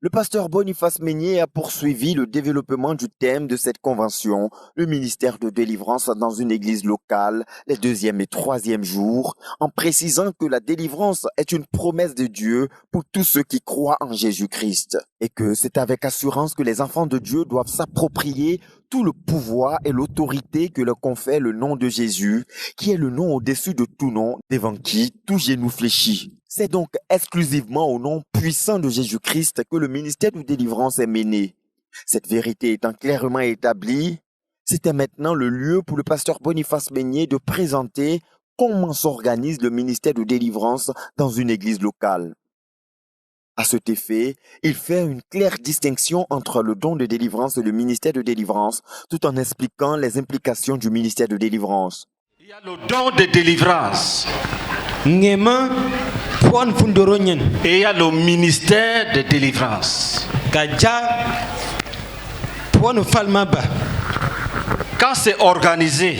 Le pasteur Boniface Meignier a poursuivi le développement du thème de cette convention, le ministère de délivrance dans une église locale, les 2e et 3e jours, en précisant que la délivrance est une promesse de Dieu pour tous ceux qui croient en Jésus-Christ et que c'est avec assurance que les enfants de Dieu doivent s'approprier tout le pouvoir et l'autorité que leur confère le nom de Jésus, qui est le nom au-dessus de tout nom, devant qui tout genou fléchit. C'est donc exclusivement au nom puissant de Jésus-Christ que le ministère de délivrance est mené. Cette vérité étant clairement établie, c'était maintenant le lieu pour le pasteur Boniface Meignier de présenter comment s'organise le ministère de délivrance dans une église locale. À cet effet, il fait une claire distinction entre le don de délivrance et le ministère de délivrance, tout en expliquant les implications du ministère de délivrance. Il y a le don de délivrance. Et il y a le ministère de délivrance. Quand c'est organisé,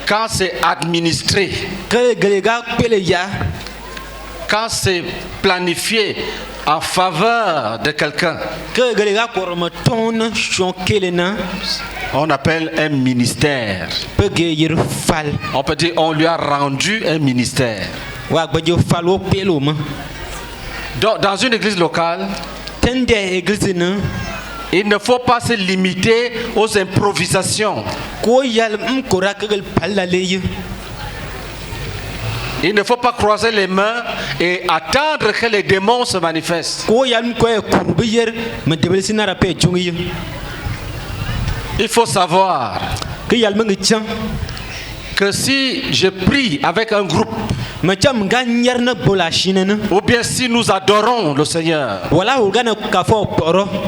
quand c'est administré, quand c'est planifié en faveur de quelqu'un, on appelle un ministère. On peut dire on lui a rendu un ministère. Donc, dans une église locale, il ne faut pas se limiter aux improvisations. Il ne faut pas croiser les mains et attendre que les démons se manifestent. Il faut savoir que si je prie avec un groupe, ou bien si nous adorons le Seigneur,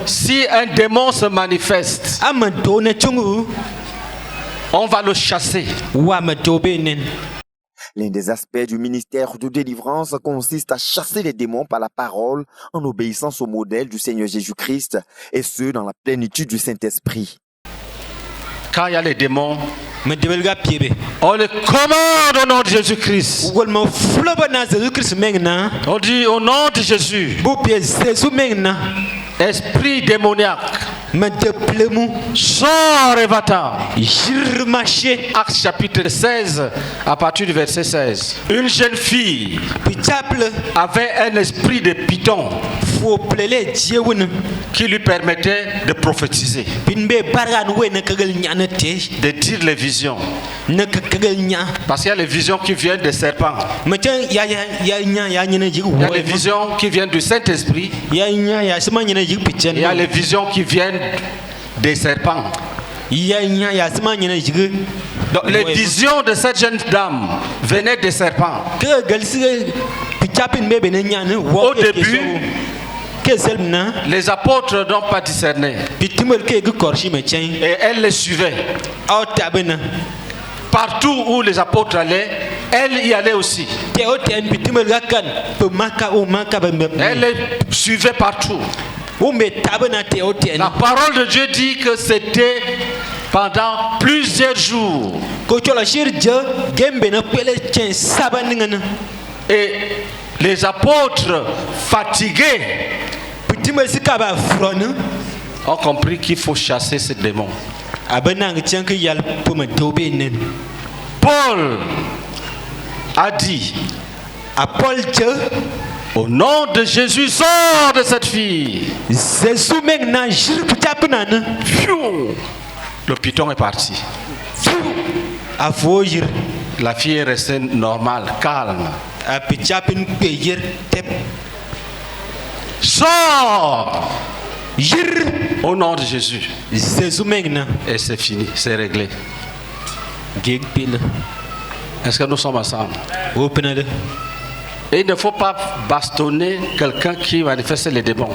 si un démon se manifeste, on va le chasser. L'un des aspects du ministère de délivrance consiste à chasser les démons par la parole en obéissance au modèle du Seigneur Jésus-Christ, et ce dans la plénitude du Saint-Esprit. Quand il y a les démons, on les commande au nom de Jésus-Christ. On dit au nom de Jésus. Esprit démoniaque, sors et va-t'en. Acte chapitre 16, à partir du verset 16. Une jeune fille avait un esprit de python qui lui permettait de prophétiser, de dire les visions. Parce qu'il y a les visions qui viennent des serpents. Il y a les visions qui viennent du Saint-Esprit. Il y a les visions qui viennent des serpents. Donc, les visions de cette jeune dame venaient des serpents. Au début, les apôtres n'ont pas discerné. Et elle les suivait. Partout où les apôtres allaient, elle y allait aussi. Elle les suivait partout. La parole de Dieu dit que c'était pendant plusieurs jours. Et les apôtres, fatigués, ont compris qu'il faut chasser ces démons. Paul a dit, au nom de Jésus, sors de cette fille. Le python est parti. La fille est restée normale, calme. Sors au nom de Jésus. Et c'est fini, c'est réglé. Est-ce que nous sommes ensemble? Et il ne faut pas bastonner quelqu'un qui manifeste les démons.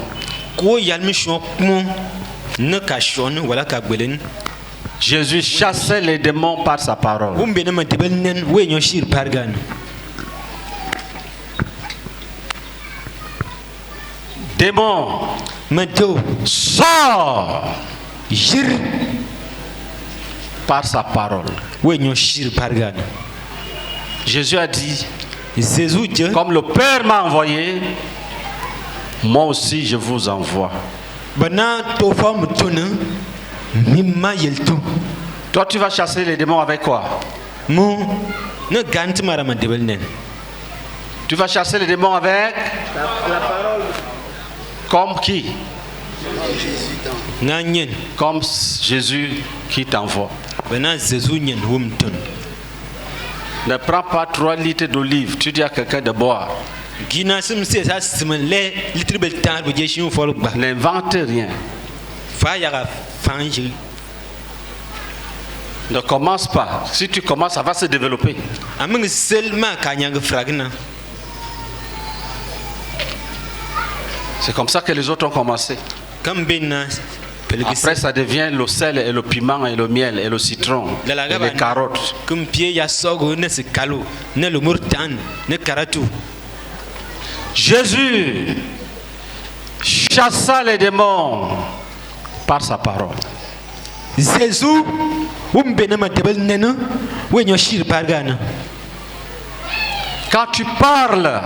Jésus chassait les démons par sa parole. Démon, sors par sa parole. Jésus a dit, comme le Père m'a envoyé, moi aussi je vous envoie. Toi tu vas chasser les démons avec quoi? Tu vas chasser les démons avec la parole. Comme qui? Comme Jésus qui t'envoie. Ne prends pas 3 litres d'olive. Tu dis à quelqu'un de boire. N'invente rien. Ne commence pas. Si tu commences, ça va se développer. C'est comme ça que les autres ont commencé. Après, ça devient le sel et le piment et le miel et le citron et les carottes. Jésus chassa les démons par sa parole. Quand tu parles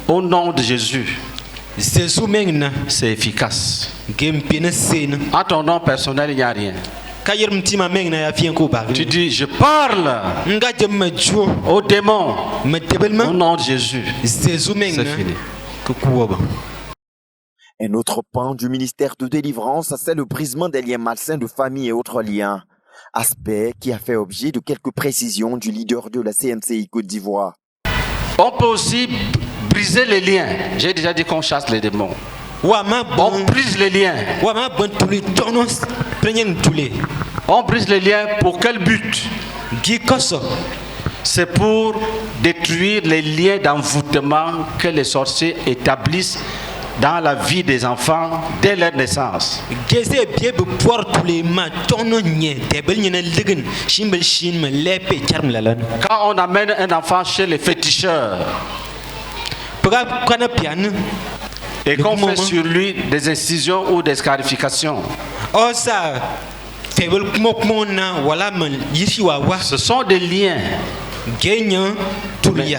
au nom de Jésus, c'est efficace. À ton nom personnel, il n'y a rien. Tu dis, je parle aux démons au nom de Jésus. C'est fini. Un autre pan du ministère de délivrance, c'est le brisement des liens malsains de famille et autres liens. Aspect qui a fait objet de quelques précisions du leader de la CNCI Côte d'Ivoire. On peut aussi briser les liens. J'ai déjà dit qu'on chasse les démons. On brise les liens. On brise les liens pour quel but? C'est pour détruire les liens d'envoûtement que les sorciers établissent dans la vie des enfants dès leur naissance. Quand on amène un enfant chez les féticheurs et qu'on fait sur lui des incisions ou des scarifications, ce sont des liens,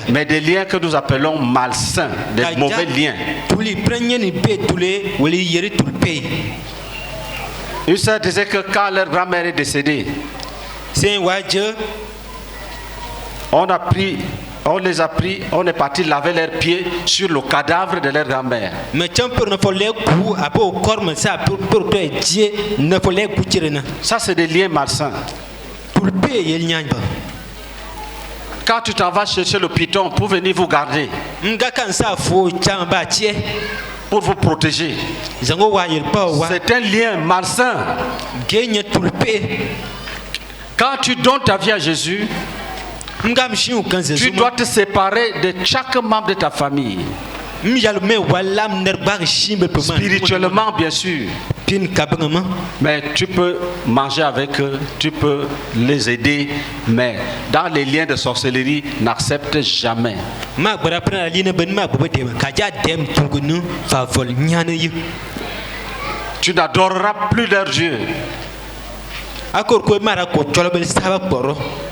mais des liens que nous appelons malsains, des mauvais liens. Une sœur disait que quand leur grand-mère est décédée, on les a pris, on est parti laver leurs pieds sur le cadavre de leur grand-mère. Ça, c'est des liens malsains. Quand tu t'en vas chercher le python pour venir vous garder, pour vous protéger, c'est un lien malsain. Quand tu donnes ta vie à Jésus, tu dois te séparer de chaque membre de ta famille. Spirituellement, bien sûr. Mais tu peux manger avec eux, tu peux les aider, mais dans les liens de sorcellerie, n'accepte jamais. Tu n'adoreras plus leur Dieu.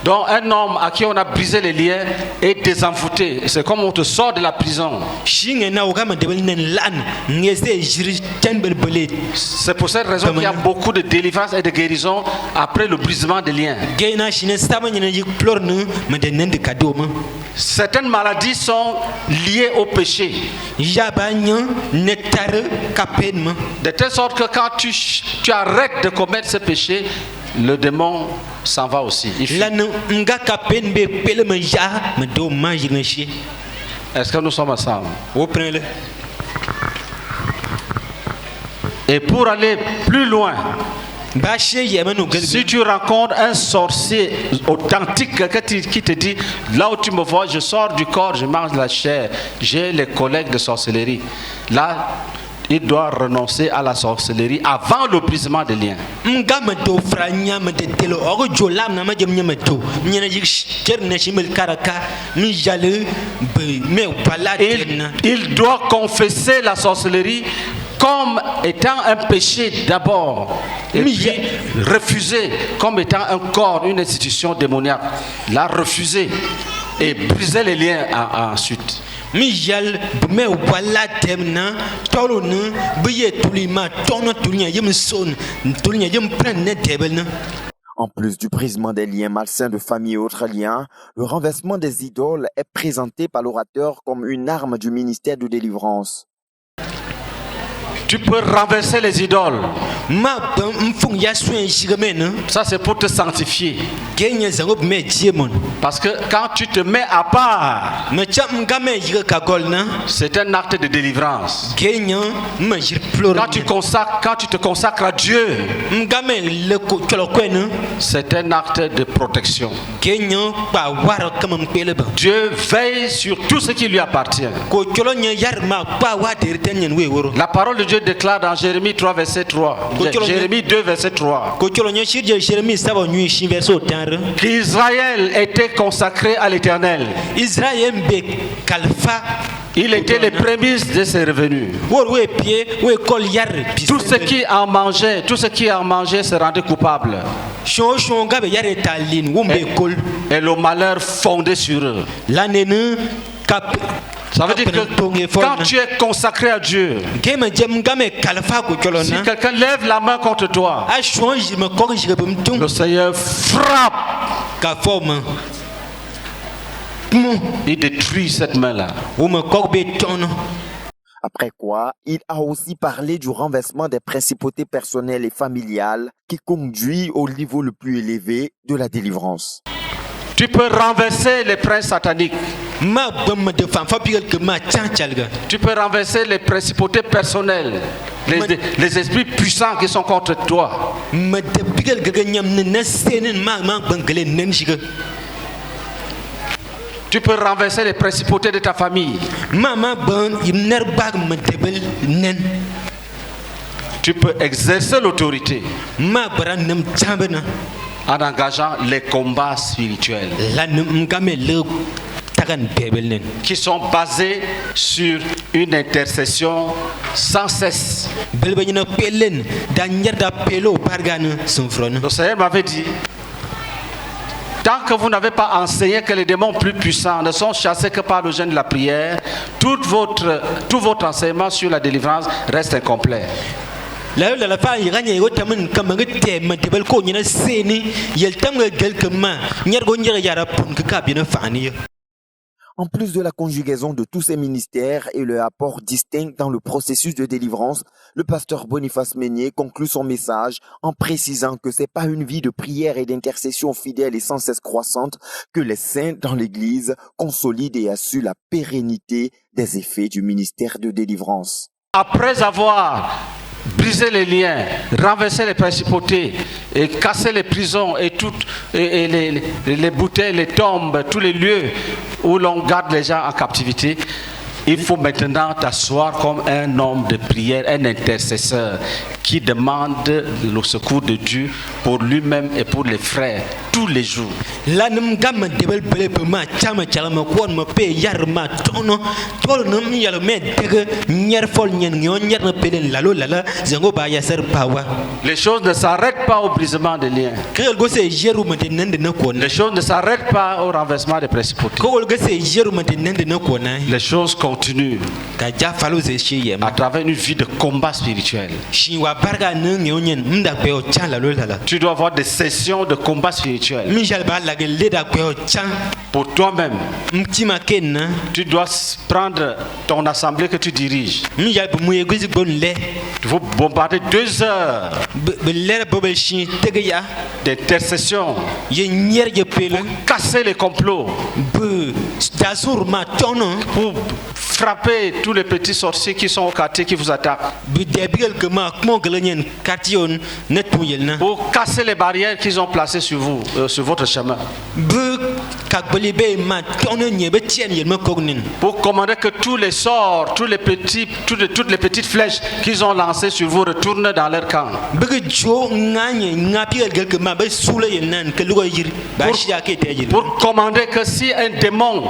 Donc un homme à qui on a brisé les liens est désenvoûté. C'est comme on te sort de la prison. C'est pour cette raison qu'il y a beaucoup de délivrance et de guérison après le brisement des liens. Certaines maladies sont liées au péché. De telle sorte que quand tu arrêtes de commettre ce péché, le démon s'en va aussi. Est-ce que nous sommes ensemble? Et pour aller plus loin, si tu rencontres un sorcier authentique, quelqu'un qui te dit, là où tu me vois, je sors du corps, je mange la chair, j'ai les collègues de sorcellerie, là il doit renoncer à la sorcellerie avant le brisement des liens. Il doit confesser la sorcellerie comme étant un péché d'abord, et puis refuser comme étant un corps, une institution démoniaque. La refuser et briser les liens ensuite. Mijal me wala temna tolona biye tulima tono tunya yem son tunya yem prenne tebelna. En plus du brisement des liens malsains de famille et autres liens, le renversement des idoles est présenté par l'orateur comme une arme du ministère de délivrance. Tu peux renverser les idoles. Ça c'est pour te sanctifier. Parce que quand tu te mets à part, c'est un acte de délivrance. Quand tu te consacres à Dieu, c'est un acte de protection. Dieu veille sur tout ce qui lui appartient. La parole de Dieu déclare dans Jérémie 3 verset 3. Jérémie 2 verset 3. Qu'Israël était consacré à l'Éternel. Il était les prémices de ses revenus. Tout ce qui en mangeait se rendait coupable. Et le malheur fondait sur eux. Ça veut dire que quand tu es consacré à Dieu, si quelqu'un lève la main contre toi, le Seigneur frappe. Il détruit cette main-là. Après quoi, il a aussi parlé du renversement des principautés personnelles et familiales qui conduit au niveau le plus élevé de la délivrance. Tu peux renverser les princes sataniques. Tu peux renverser les principautés personnelles, les esprits puissants qui sont contre toi. Tu peux renverser les principautés de ta famille. Tu peux exercer l'autorité en engageant les combats spirituels qui sont basés sur une intercession sans cesse. Le Seigneur m'avait dit, tant que vous n'avez pas enseigné que les démons plus puissants ne sont chassés que par le jeûne de la prière, tout votre enseignement sur la délivrance reste incomplet. En plus de la conjugaison de tous ces ministères et leur apport distinct dans le processus de délivrance, le pasteur Boniface Meignier conclut son message en précisant que c'est pas une vie de prière et d'intercession fidèle et sans cesse croissante que les saints dans l'Église consolident et assurent la pérennité des effets du ministère de délivrance. Après avoir brisé les liens, renversé les principautés et cassé les prisons et les bouteilles, les tombes, tous les lieux où l'on garde les gens en captivité, il faut maintenant t'asseoir comme un homme de prière, un intercesseur qui demande le secours de Dieu pour lui-même et pour les frères tous les jours. Les choses ne s'arrêtent pas au brisement des liens. Les choses ne s'arrêtent pas au renversement des principautés. Les choses continuent à travers une vie de combat spirituel. Tu dois avoir des sessions de combat spirituel. Pour toi-même, tu dois prendre ton assemblée que tu diriges. Il faut bombarder 2 heures d'intercession pour casser les complots, pour frapper tous les petits sorciers qui sont au quartier qui vous attaquent, pour casser les barrières qu'ils ont placées sur vous, sur votre chemin, pour commander que tous les sorts, toutes les petites flèches qu'ils ont lancées sur vous retournent dans leur camp, pour commander que si un démon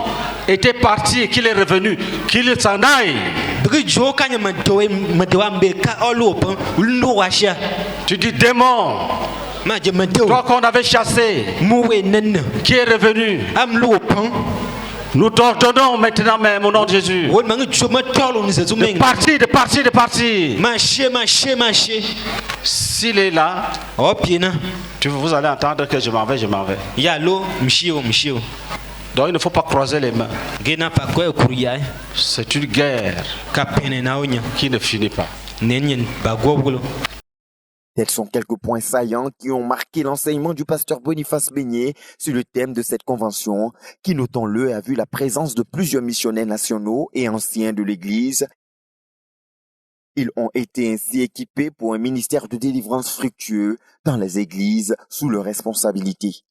était parti et qu'il est revenu, qu'il s'en aille. Tu dis démon, toi qu'on avait chassé, qui est revenu, Nous t'ordonnons maintenant même au nom de Jésus de partir. S'il est là, vous allez entendre que je m'en vais. Donc il ne faut pas croiser les mains. C'est une guerre qui ne finit pas. Tels sont quelques points saillants qui ont marqué l'enseignement du pasteur Boniface Meignier sur le thème de cette convention, qui, notons-le, a vu la présence de plusieurs missionnaires nationaux et anciens de l'Église. Ils ont été ainsi équipés pour un ministère de délivrance fructueux dans les églises sous leur responsabilité.